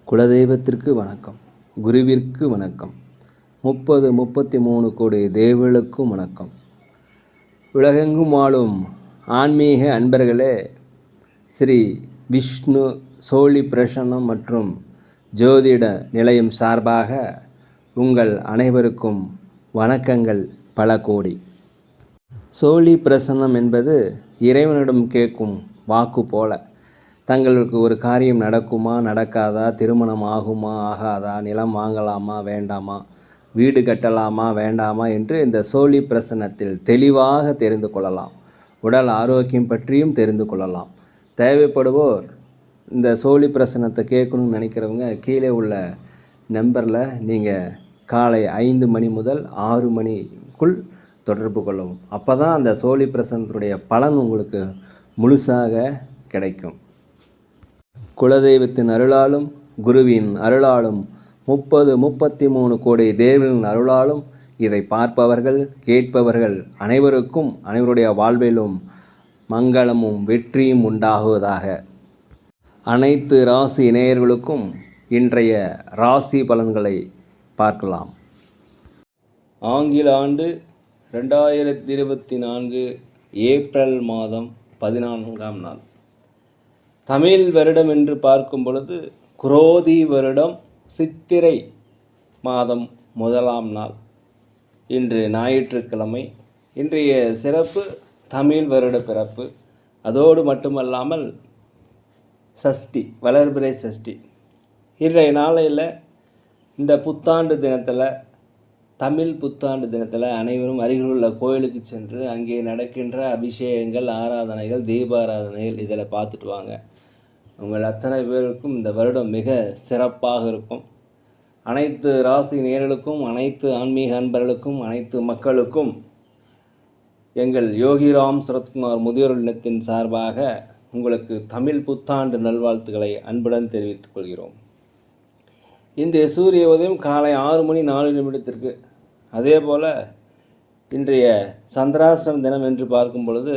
குலதெய்வத்திற்கு வணக்கம், குருவிற்கு வணக்கம், 33 கோடி தேவர்களுக்கும் வணக்கம். உலகெங்கும் வாழும் ஆன்மீக அன்பர்களே, ஸ்ரீ விஷ்ணு சோழி பிரசன்னம் மற்றும் ஜோதிட நிலையம் சார்பாக உங்கள் அனைவருக்கும் வணக்கங்கள் பல கோடி. சோழி பிரசன்னம் என்பது இறைவனிடம் கேட்கும் வாக்கு போல. தங்களுக்கு ஒரு காரியம் நடக்குமா நடக்காதா, திருமணம் ஆகுமா ஆகாதா, நிலம் வாங்கலாமா வேண்டாமா, வீடு கட்டலாமா வேண்டாமா என்று இந்த சோழி பிரசன்னத்தில் தெளிவாக தெரிந்து கொள்ளலாம். உடல் ஆரோக்கியம் பற்றியும் தெரிந்து கொள்ளலாம். தேவைப்படுவோர் இந்த சோழி பிரசன்னத்தை கேட்கணும்னு நினைக்கிறவங்க கீழே உள்ள நம்பரில் நீங்கள் காலை 5 மணி முதல் 6 மணிக்குள் தொடர்பு கொள்ளவும். அப்போ தான் அந்த சோழி பிரசன்னத்துடைய பலன் உங்களுக்கு முழுசாக கிடைக்கும். குலதெய்வத்தின் அருளாலும் குருவின் அருளாலும் 33 கோடி தேவர்களின் அருளாலும் இதை பார்ப்பவர்கள் கேட்பவர்கள் அனைவருக்கும் அனைவருடைய வாழ்விலும் மங்களமும் வெற்றியும் உண்டாகுவதாக. அனைத்து ராசி நேயர்களுக்கும் இன்றைய ராசி பலன்களை பார்க்கலாம். ஆங்கில ஆண்டு 2024 ஏப்ரல் மாதம் 14ஆம் நாள். தமிழ் வருடம் என்று பார்க்கும் பொழுது குரோதி வருடம் சித்திரை மாதம் 1ஆம் நாள். இன்று ஞாயிற்றுக்கிழமை. இன்றைய சிறப்பு தமிழ் வருட பிறப்பு. அதோடு மட்டுமல்லாமல் சஷ்டி, வளர்பிறை சஷ்டி. இன்றைய நாளையில் இந்த புத்தாண்டு தினத்தில், தமிழ் புத்தாண்டு தினத்தில் அனைவரும் அருகிலுள்ள கோயிலுக்கு சென்று அங்கே நடக்கின்ற அபிஷேகங்கள், ஆராதனைகள், தீபாராதனைகள் இதில் பார்த்துட்டு வாங்க. உங்கள் அத்தனை பேருக்கும் இந்த வருடம் மிக சிறப்பாக இருக்கும். அனைத்து ராசி நேயர்களுக்கும், அனைத்து ஆன்மீக அன்பர்களுக்கும், அனைத்து மக்களுக்கும் எங்கள் யோகிராம் சரத்குமார் முதியோர் இல்லத்தின் சார்பாக உங்களுக்கு தமிழ் புத்தாண்டு நல்வாழ்த்துக்களை அன்புடன் தெரிவித்துக் கொள்கிறோம். இன்றைய சூரிய உதயம் காலை 6:04 அதே போல் இன்றைய சந்திராஷ்டம தினம் என்று பார்க்கும் பொழுது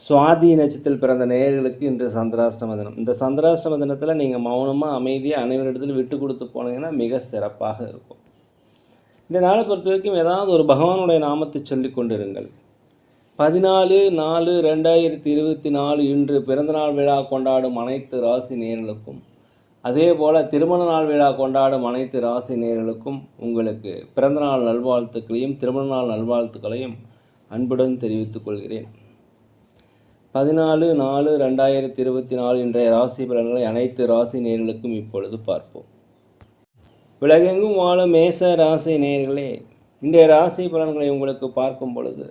சுவாதி நட்சத்திரத்தில் பிறந்த நேயர்களுக்கு இன்று சந்திராஷ்டம தினம். இந்த சந்திராஷ்டம தினத்தில் நீங்கள் மௌனமாக அமைதியாக அனைவரிடத்தில் விட்டு கொடுத்து போனீங்கன்னா மிக சிறப்பாக இருக்கும். இந்த நாளை பொறுத்த வரைக்கும் ஏதாவது ஒரு பகவானுடைய நாமத்தை சொல்லி கொண்டிருங்கள். 14/4/2024 இன்று பிறந்தநாள் விழா கொண்டாடும் அனைத்து ராசி நேயர்களுக்கும், அதே போல் திருமண நாள் விழா கொண்டாடும் அனைத்து ராசி நேயர்களுக்கும் உங்களுக்கு பிறந்தநாள் நல்வாழ்த்துக்களையும் திருமண நாள் நல்வாழ்த்துக்களையும் அன்புடன் தெரிவித்துக் கொள்கிறேன். 14/4/2024 இன்றைய ராசி பலன்களை அனைத்து ராசி நேயர்களுக்கும் இப்பொழுது பார்ப்போம். உலகெங்கும் வாழும் மேச ராசி நேயர்களே, இன்றைய ராசி பலன்களை உங்களுக்கு பார்க்கும் பொழுது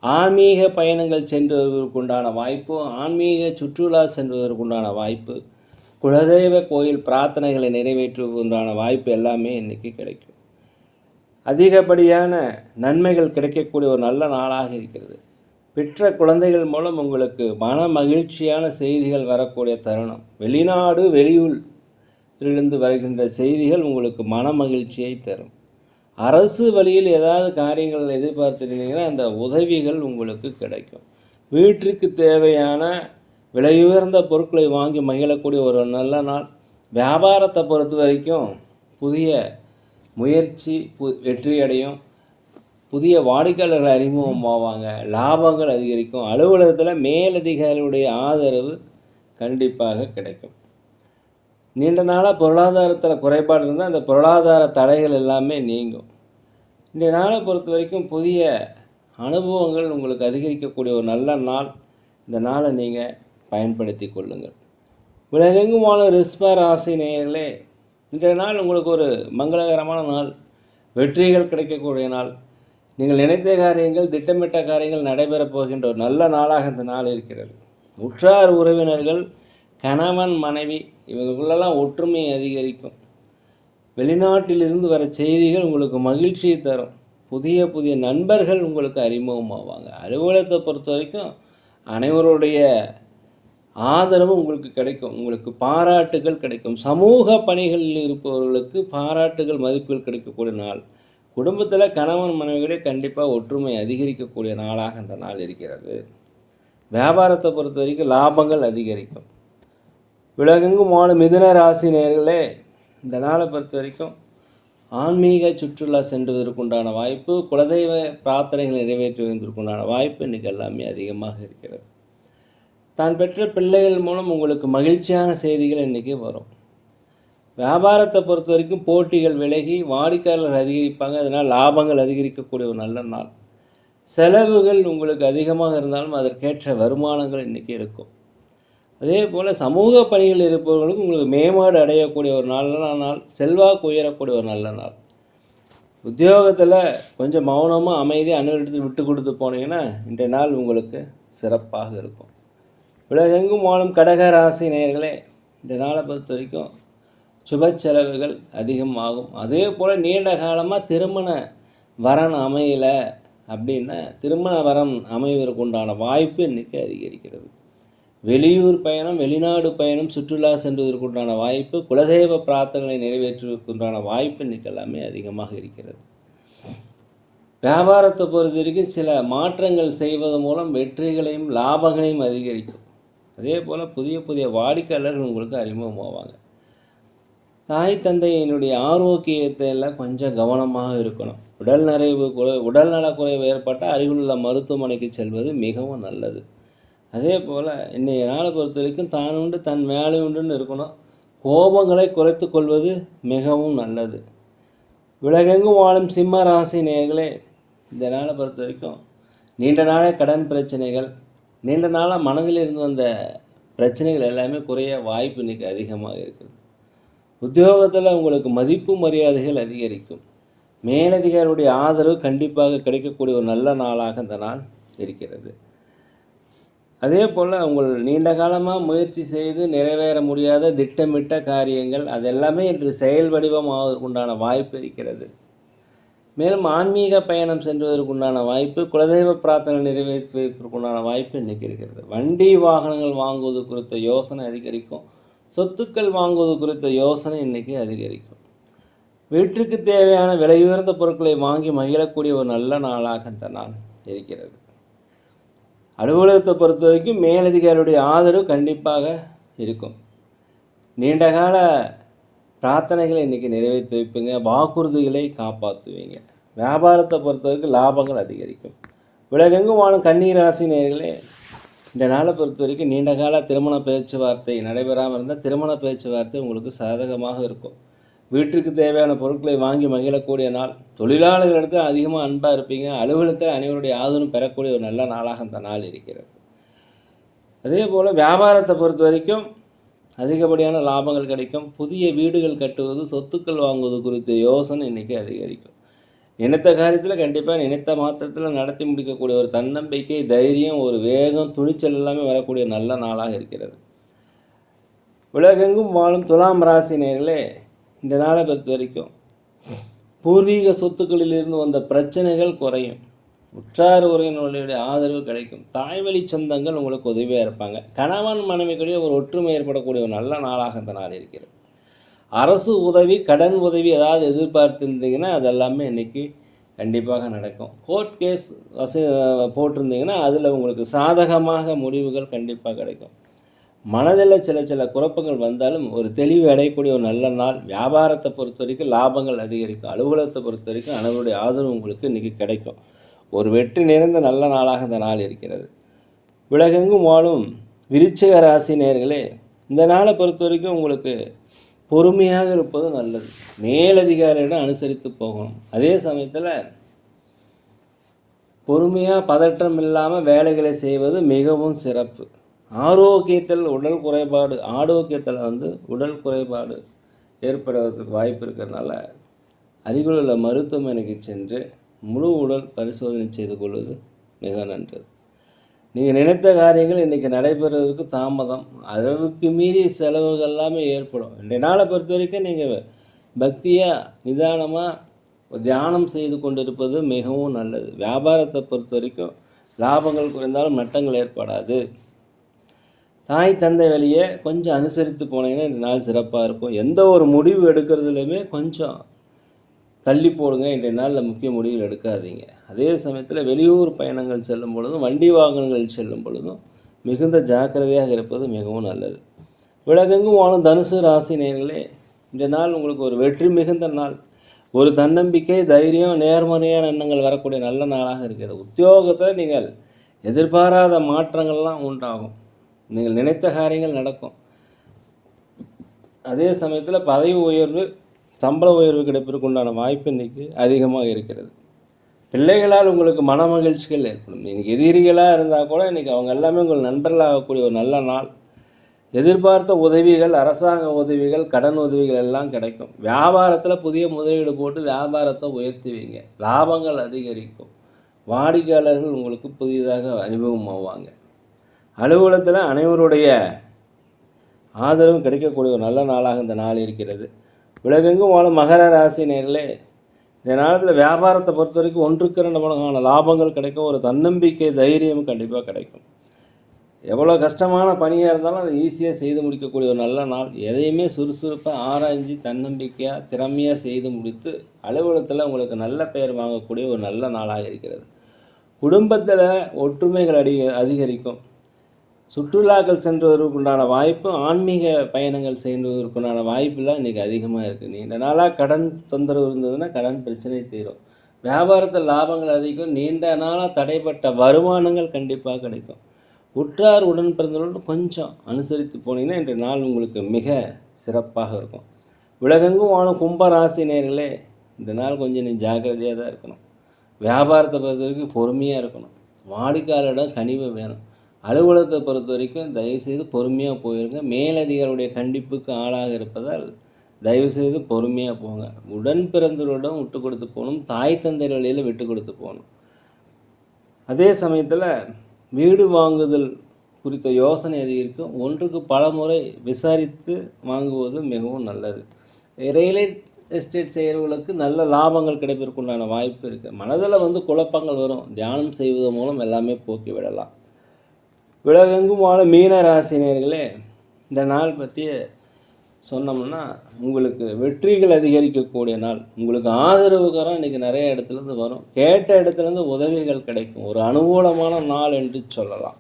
ஆன்மீக பயணங்கள் சென்று வருவதற்குண்டான வாய்ப்பு, ஆன்மீக சுற்றுலா செல்வதற்குண்டான வாய்ப்பு, குலதெய்வ கோயில் பிரார்த்தனைகளை நிறைவேற்றுவதற்குண்டான வாய்ப்பு எல்லாமே இன்றைக்கி கிடைக்கும். அதிகப்படியான நன்மைகள் கிடைக்கக்கூடிய ஒரு நல்ல நாளாக இருக்கிறது. பெற்ற குழந்தைகள் மூலம் உங்களுக்கு மன மகிழ்ச்சியான செய்திகள் வரக்கூடிய தருணம். வெளிநாடு வெளியூரிலிருந்து வருகின்ற செய்திகள் உங்களுக்கு மன மகிழ்ச்சியை தரும். அரசு வழியில் ஏதாவது காரியங்கள் எதிர்பார்த்துருந்தீங்கன்னா அந்த உதவிகள் உங்களுக்கு கிடைக்கும். வீட்டிற்கு தேவையான விலையுயர்ந்த பொருட்களை வாங்கி மகிழக்கூடிய ஒரு நல்ல நாள். வியாபாரத்தை பொறுத்த வரைக்கும் புதிய முயற்சி வெற்றியடையும். புதிய வாடிக்கையாளர்கள் அறிமுகமாவாங்க. லாபங்கள் அதிகரிக்கும். அலுவலகத்தில் மேலதிகாரிகளுடைய ஆதரவு கண்டிப்பாக கிடைக்கும். நீண்ட நாளாக பொருளாதாரத்தில் குறைபாடு இருந்தால் அந்த பொருளாதார தடைகள் எல்லாமே நீங்கும். இந்த நாளை பொறுத்த வரைக்கும் புதிய அனுபவங்கள் உங்களுக்கு அதிகரிக்கக்கூடிய ஒரு நல்ல நாள். இந்த நாளை நீங்கள் பயன்படுத்தி கொள்ளுங்கள். உலகெங்கும் வாழும் ரிஷப ராசி நேயர்களே, இன்றைய நாள் உங்களுக்கு ஒரு மங்களகரமான நாள். வெற்றிகள் கிடைக்கக்கூடிய நாள். நீங்கள் நினைத்த காரியங்கள், திட்டமிட்ட காரியங்கள் நடைபெறப் போகின்ற ஒரு நல்ல நாளாக இந்த நாள் இருக்கிறது. உற்றார் உறவினர்கள், கணவன் மனைவி இவங்களுக்குள்ளெல்லாம் ஒற்றுமை அதிகரிக்கும். வெளிநாட்டிலிருந்து வர செய்திகள் உங்களுக்கு மகிழ்ச்சியை தரும். புதிய புதிய நண்பர்கள் உங்களுக்கு அறிமுகமாவாங்க. அலுவலகத்தை பொறுத்த வரைக்கும் அனைவருடைய ஆதரவு உங்களுக்கு கிடைக்கும். உங்களுக்கு பாராட்டுகள் கிடைக்கும். சமூக பணிகளில் இருப்பவர்களுக்கு பாராட்டுகள், மதிப்புகள் கிடைக்கக்கூடிய நாள். குடும்பத்தில் கணவன் மனைவிகளே கண்டிப்பாக ஒற்றுமை அதிகரிக்கக்கூடிய நாளாக அந்த நாள் இருக்கிறது. வியாபாரத்தை பொறுத்த வரைக்கும் லாபங்கள் அதிகரிக்கும். உலகெங்கும் வாழும் மிதுன ராசி நேயர்களே, இந்த நாளை பொறுத்த வரைக்கும் ஆன்மீக சுற்றுலா சென்றுவதற்குண்டான வாய்ப்பு, குலதெய்வ பிரார்த்தனைகளை நிறைவேற்றுவதற்குண்டான வாய்ப்பு இன்றைக்கி எல்லாமே அதிகமாக இருக்கிறது. தான் பெற்ற பிள்ளைகள் மூலம் உங்களுக்கு மகிழ்ச்சியான செய்திகள் இன்றைக்கி வரும். வியாபாரத்தை பொறுத்த வரைக்கும் போட்டிகள் விலகி வாடிக்கையாளர்கள் அதிகரிப்பாங்க, அதனால் லாபங்கள் அதிகரிக்கக்கூடிய ஒரு நல்ல நாள். செலவுகள் உங்களுக்கு அதிகமாக இருந்தாலும் அதற்கேற்ற வருமானங்கள் இன்றைக்கி இருக்கும். அதே போல் சமூக பணிகள் இருப்பவர்களுக்கும் உங்களுக்கு மேம்பாடு அடையக்கூடிய ஒரு நல்ல நாள், செல்வாக்கு உயரக்கூடிய ஒரு நல்ல நாள். உத்தியோகத்தில் கொஞ்சம் மௌனமாக அமைதியாக அனைவரிடத்தில் விட்டு கொடுத்து போனீங்கன்னா இன்றைய நாள் உங்களுக்கு சிறப்பாக இருக்கும். உலகெங்கும் வாழும் கடக ராசி நேயர்களே, இந்த நாளை பொறுத்த வரைக்கும் சுப செலவுகள் அதிகமாகும். அதே போல் நீண்ட காலமாக திருமண வரன் அமையலை அப்படின்னா திருமண வரம் அமைவதற்கு உண்டான வாய்ப்பு இன்றைக்கி அதிகரிக்கிறது. வெளியூர் பயணம், வெளிநாடு பயணம், சுற்றுலா சென்றுவதற்குண்டான வாய்ப்பு, குலதெய்வ பிரார்த்தனைகளை நிறைவேற்றுவதற்குண்டான வாய்ப்பு இன்றைக்கி எல்லாமே அதிகமாக இருக்கிறது. வியாபாரத்தை பொறுத்த வரைக்கும் சில மாற்றங்கள் செய்வதன் மூலம் வெற்றிகளையும் லாபங்களையும் அதிகரிக்கும். அதே போல் புதிய புதிய வாடிக்கையாளர்கள் உங்களுக்கு அறிமுகமாவாங்க. தாய் தந்தையினுடைய ஆரோக்கியத்தில் கொஞ்சம் கவனமாக இருக்கணும். உடல்நலக்குறைவு ஏற்பட்டால் அருகிலுள்ள மருத்துவமனைக்கு செல்வது மிகவும் நல்லது. அதே போல் இன்றைய நாளை பொறுத்த வரைக்கும் தான் உண்டு தன் வேலை உண்டுன்னு இருக்கணும். கோபங்களை குறைத்து கொள்வது மிகவும் நல்லது. உலகெங்கும் வாழும் சிம்ம ராசி நேயர்களே, இந்த நாளை பொறுத்த வரைக்கும் நீண்ட நாள கடன் பிரச்சனைகள், நீண்ட நாளாக மனதில் இருந்து வந்த பிரச்சனைகள் எல்லாமே குறைய வாய்ப்பு இன்றைக்கி அதிகமாக இருக்குது. உத்தியோகத்தில் உங்களுக்கு மதிப்பு மரியாதைகள் அதிகரிக்கும். மேலதிகாரியுடைய ஆதரவு கண்டிப்பாக கிடைக்கக்கூடிய ஒரு நல்ல நாளாக இந்த நாள் இருக்கிறது. அதே போல் உங்கள் நீண்ட காலமாக முயற்சி செய்து நிறைவேற முடியாத திட்டமிட்ட காரியங்கள் அதெல்லாமே இன்று செயல் வடிவமாவதற்குண்டான வாய்ப்பு இருக்கிறது. மேலும் ஆன்மீக பயணம் சென்றுவதற்குண்டான வாய்ப்பு, குலதெய்வ பிரார்த்தனை நிறைவேற்றுவதற்குண்டான வாய்ப்பு இன்றைக்கி இருக்கிறது. வண்டி வாகனங்கள் வாங்குவது குறித்த யோசனை அதிகரிக்கும். சொத்துக்கள் வாங்குவது குறித்த யோசனை இன்றைக்கி அதிகரிக்கும். வீட்டுக்கு தேவையான விலையுயர்ந்த பொருட்களை வாங்கி மகிழக்கூடிய ஒரு நல்ல நாளாக இந்த நாள் இருக்கிறது. அலுவலகத்தை பொறுத்த வரைக்கும் மேலதிகாரியுடைய ஆதரவு கண்டிப்பாக இருக்கும். நீண்டகால பிரார்த்தனைகளை இன்றைக்கி நிறைவேற்றி வைப்பீங்க, வாக்குறுதிகளை காப்பாற்றுவீங்க. வியாபாரத்தை பொறுத்த வரைக்கும் லாபங்கள் அதிகரிக்கும். உலகெங்கும் வாழும் கன்னி ராசி நேயர்களே, இந்த நாளை பொறுத்த வரைக்கும் நீண்டகால திருமண பேச்சுவார்த்தை நடைபெறாமல் இருந்தால் திருமண பேச்சுவார்த்தை உங்களுக்கு சாதகமாக இருக்கும். வீட்டுக்கு தேவையான பொருட்களை வாங்கி மகிழக்கூடிய நாள். தொழிலாளர்களிடத்தில் அதிகமாக அன்பாக இருப்பீங்க. அலுவலகத்தில் அனைவருடைய ஆதரவும் பெறக்கூடிய ஒரு நல்ல நாளாக இந்த நாள் இருக்கிறது. அதே போல் வியாபாரத்தை பொறுத்த வரைக்கும் அதிகப்படியான லாபங்கள் கிடைக்கும். புதிய வீடுகள் கட்டுவது, சொத்துக்கள் வாங்குவது குறித்த யோசனை இன்றைக்கி அதிகரிக்கும். நினைத்த காரியத்தில் கண்டிப்பாக நினைத்த மாத்திரத்தில் நடத்தி முடிக்கக்கூடிய ஒரு தன்னம்பிக்கை, தைரியம், ஒரு வேகம், துணிச்சல் எல்லாமே வரக்கூடிய நல்ல நாளாக இருக்கிறது. உலகெங்கும் வாழும் துலாம் ராசி நேயர்களே, இந்த நாளை பொறுத்த வரைக்கும் பூர்வீக சொத்துக்களிலிருந்து வந்த பிரச்சனைகள் குறையும். உற்றார் உறவினர்களுடைய ஆதரவு கிடைக்கும். தாய்வழி சொந்தங்கள் உங்களுக்கு உதவியாக இருப்பாங்க. கணவன் மனைவிக்குடைய ஒரு ஒற்றுமை ஏற்படக்கூடிய ஒரு நல்ல நாளாக இந்த நாள் இருக்கிறது. அரசு உதவி, கடன் உதவி ஏதாவது எதிர்பார்த்துருந்தீங்கன்னா அதெல்லாமே இன்றைக்கி கண்டிப்பாக நடக்கும். கோர்ட் கேஸ் போட்டிருந்தீங்கன்னா அதில் உங்களுக்கு சாதகமாக முடிவுகள் கண்டிப்பாக கிடைக்கும். மனதில் சில குழப்பங்கள் வந்தாலும் ஒரு தெளிவு அடையக்கூடிய ஒரு நல்ல நாள். வியாபாரத்தை பொறுத்த வரைக்கும் லாபங்கள் அதிகரிக்கும். அலுவலகத்தை பொறுத்த வரைக்கும் அனைவருடைய ஆதரவு உங்களுக்கு இன்றைக்கி கிடைக்கும். ஒரு வெற்றி நிறைந்த நல்ல நாளாக இந்த நாள் இருக்கிறது. உலகெங்கும் வாழும் விருச்சிக ராசி நேயர்களே, இந்த நாளை பொறுத்த வரைக்கும் உங்களுக்கு பொறுமையாக இருப்பது நல்லது. மேலதிகாரியிடம் அனுசரித்து போகணும். அதே சமயத்தில் பொறுமையாக பதற்றம் இல்லாமல் வேலைகளை செய்வது மிகவும் சிறப்பு. ஆரோக்கியத்தில் உடல் குறைபாடு ஏற்படுவதற்கு வாய்ப்பு இருக்கிறதுனால அருகிலுள்ள மருத்துவமனைக்கு சென்று முழு உடல் பரிசோதனை செய்து கொள்வது மிக நல்லது. நீங்கள் நினைத்த காரியங்கள் இன்றைக்கி நடைபெறுவதற்கு தாமதம், அளவுக்கு மீறி செலவுகள் எல்லாமே ஏற்படும். இன்றைய நாளை பொறுத்த வரைக்கும் நீங்கள் பக்தியாக நிதானமாக தியானம் செய்து கொண்டிருப்பது மிகவும் நல்லது. வியாபாரத்தை பொறுத்த வரைக்கும் லாபங்கள் குறைந்தாலும் நட்டங்கள் ஏற்படாது. தாய் தந்தை வழியே கொஞ்சம் அனுசரித்து போனீங்கன்னா இந்த நாள் சிறப்பாக இருக்கும். எந்த ஒரு முடிவு எடுக்கிறதுலையுமே கொஞ்சம் தள்ளி போடுங்க. இன்றைய நாளில் முக்கிய முடிவுகள் எடுக்காதீங்க. அதே சமயத்தில் வெளியூர் பயணங்கள் செல்லும் பொழுதும், வண்டி வாகனங்கள் செல்லும் பொழுதும் மிகுந்த ஜாக்கிரதையாக இருப்பது மிகவும் நல்லது. உலகெங்கும் வாழும் தனுசு ராசி நேயர்களே, இந்த நாள் உங்களுக்கு ஒரு வெற்றி மிகுந்த நாள். ஒரு தன்னம்பிக்கை, தைரியம், நேர்மறையான எண்ணங்கள் வரக்கூடிய நல்ல நாளாக இருக்கிறது. உத்தியோகத்தில் நீங்கள் எதிர்பாராத மாற்றங்கள்லாம் உண்டாகும். நீங்கள் நினைத்த காரியங்கள் நடக்கும். அதே சமயத்தில் பதவி உயர்வு, சம்பள உயர்வு கிடைப்பதற்கு உண்டான வாய்ப்பு இன்றைக்கி அதிகமாக இருக்கிறது. பிள்ளைகளால் உங்களுக்கு மன மகிழ்ச்சிகள் ஏற்படும். இன்றைக்கி எதிரிகளாக இருந்தால் கூட இன்றைக்கி அவங்க எல்லாமே உங்கள் நண்பர்களாகக்கூடிய ஒரு நல்ல நாள். எதிர்பார்த்த உதவிகள், அரசாங்க உதவிகள், கடன் உதவிகள் எல்லாம் கிடைக்கும். வியாபாரத்தில் புதிய முதலீடு போட்டு வியாபாரத்தை உயர்த்துவீங்க. லாபங்கள் அதிகரிக்கும். வாடிக்கையாளர்கள் உங்களுக்கு புதிதாக அறிமுகமாவாங்க. அலுவலகத்தில் அனைவருடைய ஆதரவும் கிடைக்கக்கூடிய ஒரு நல்ல நாளாக இந்த நாள் இருக்கிறது. உலகெங்கும் வாழும் மகர ராசி நேயர்களே, இந்த நேரத்தில் வியாபாரத்தை பொறுத்த வரைக்கும் 1-2 மடங்கான லாபங்கள் கிடைக்கும். ஒரு தன்னம்பிக்கை, தைரியம் கண்டிப்பாக கிடைக்கும். எவ்வளோ கஷ்டமான பணியாக இருந்தாலும் அதை ஈஸியாக செய்து முடிக்கக்கூடிய ஒரு நல்ல நாள். எதையுமே சுறுசுறுப்பாக ஆராய்ஞ்சு தன்னம்பிக்கையாக திறமையாக செய்து முடித்து அலுவலகத்தில் உங்களுக்கு நல்ல பெயர் வாங்கக்கூடிய ஒரு நல்ல நாளாக இருக்கிறது. குடும்பத்தில் ஒற்றுமைகள் அதிகரிக்கும். சுற்றுலாக்கள் சென்றுவதற்குண்டான வாய்ப்பு, ஆன்மீக பயணங்கள் செய்வதற்குண்டான வாய்ப்பெல்லாம் இன்றைக்கி அதிகமாக இருக்குது. நீண்ட நாளாக கடன் தொந்தரவு இருந்ததுன்னா கடன் பிரச்சனை தீரும். வியாபாரத்தில் லாபங்கள் அதிகம். நீண்ட நாளாக தடைப்பட்ட வருமானங்கள் கண்டிப்பாக கிடைக்கும். உற்றார் உடன் பிறந்தவர்களுடன் கொஞ்சம் அனுசரித்து போனீங்கன்னா இன்றைய நாள் உங்களுக்கு மிக சிறப்பாக இருக்கும். உலகெங்கும் வாழும் கும்பராசி நேயர்களே, இந்த நாள் கொஞ்சம் நீ ஜாக்கிரதையாக தான் இருக்கணும். வியாபாரத்தை பொறுத்த வரைக்கும் பொறுமையாக இருக்கணும். வாடிக்கையாளரிடம் கனிவு வேணும். அலுவலகத்தை பொறுத்த வரைக்கும் தயவுசெய்து பொறுமையாக போயிருங்க. மேலதிகாரியுடைய கண்டிப்புக்கு ஆளாக இருப்பதால் தயவுசெய்து பொறுமையாக போங்க. உடன் பிறந்தவரிடம் விட்டு கொடுத்து போகணும். தாய் தந்தையர் வழியில் விட்டு கொடுத்து போகணும். அதே சமயத்தில் வீடு வாங்குதல் குறித்த யோசனை அதிகரிக்கும். ஒன்றுக்கு பல முறை விசாரித்து வாங்குவது மிகவும் நல்லது. ரியல் எஸ்டேட் செய்கிறவர்களுக்கு நல்ல லாபங்கள் கிடைப்பதற்குண்டான வாய்ப்பு இருக்குது. மனதில் குழப்பங்கள் வரும். தியானம் செய்வதன் மூலம் எல்லாமே போக்கி விடலாம். உலகெங்கும் வாழ மீன ராசினியர்களே, இந்த நாள் பற்றி சொன்னோம்னா உங்களுக்கு வெற்றிகள் அதிகரிக்கக்கூடிய நாள். உங்களுக்கு ஆதரவுகரம் இன்றைக்கி நிறைய இடத்துலேருந்து வரும். கேட்ட இடத்துலேருந்து உதவிகள் கிடைக்கும். ஒரு அனுகூலமான நாள் என்று சொல்லலாம்.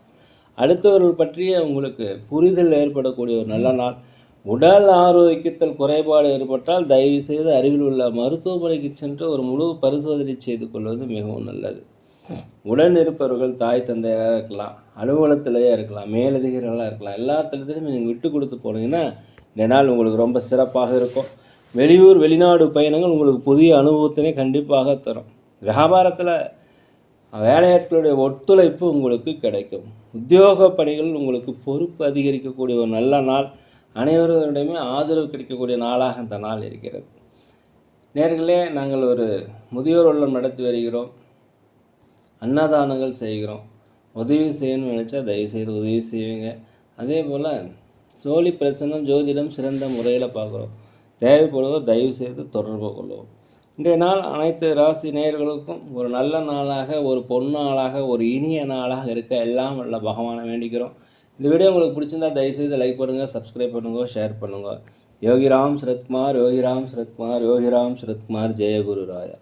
அடுத்தவர்கள் பற்றிய உங்களுக்கு புரிதல் ஏற்படக்கூடிய ஒரு நல்ல நாள். உடல் ஆரோக்கியத்தில் குறைபாடு ஏற்பட்டால் தயவுசெய்து அருகில் உள்ள மருத்துவமனைக்கு சென்று ஒரு முழு பரிசோதனை செய்து கொள்வது மிகவும் நல்லது. உடன் இருப்பவர்கள் தாய் தந்தையராக இருக்கலாம், அலுவலகத்திலேயே இருக்கலாம், மேலதிகாரிகளாக இருக்கலாம். எல்லாத்துலேயும் நீங்கள் விட்டு கொடுத்து போனீங்கன்னா இந்த நாள் உங்களுக்கு ரொம்ப சிறப்பாக இருக்கும். வெளியூர் வெளிநாடு பயணங்கள் உங்களுக்கு புதிய அனுபவத்தினை கண்டிப்பாக தரும். வியாபாரத்தில் வேலையாட்களுடைய ஒத்துழைப்பு உங்களுக்கு கிடைக்கும். உத்தியோக பணிகள் உங்களுக்கு பொறுப்பு அதிகரிக்கக்கூடிய ஒரு நல்ல நாள். அனைவருடையுமே ஆதரவு கிடைக்கக்கூடிய நாளாக இந்த நாள் இருக்கிறது. நேர்களே, நாங்கள் ஒரு முதியோர் இல்லம் நடத்தி வருகிறோம். அன்னதானங்கள் செய்கிறோம். உதவி செய்யணும்னு நினச்சா தயவுசெய்து உதவி செய்வீங்க. அதே போல் சோழி பிரசன்னம் ஜோதிடம் சிறந்த முறையில் பார்க்குறோம். தேவைப்படுவோர் தயவுசெய்து தொடர்பு கொள்வோம். இன்றைய நாள் அனைத்து ராசி நேயர்களுக்கும் ஒரு நல்ல நாளாக, ஒரு பொன்னாளாக, ஒரு இனிய நாளாக இருக்க எல்லாம் வல்ல பகவானை வேண்டிக்கிறோம். இந்த வீடியோ உங்களுக்கு பிடிச்சிருந்தா தயவுசெய்து லைக் பண்ணுங்கள், சப்ஸ்கிரைப் பண்ணுங்கள், ஷேர் பண்ணுங்கள். யோகிராம் சரத்குமார், யோகிராம் சரத்குமார், யோகிராம் சரத்குமார். ஜெய குரு ராயா.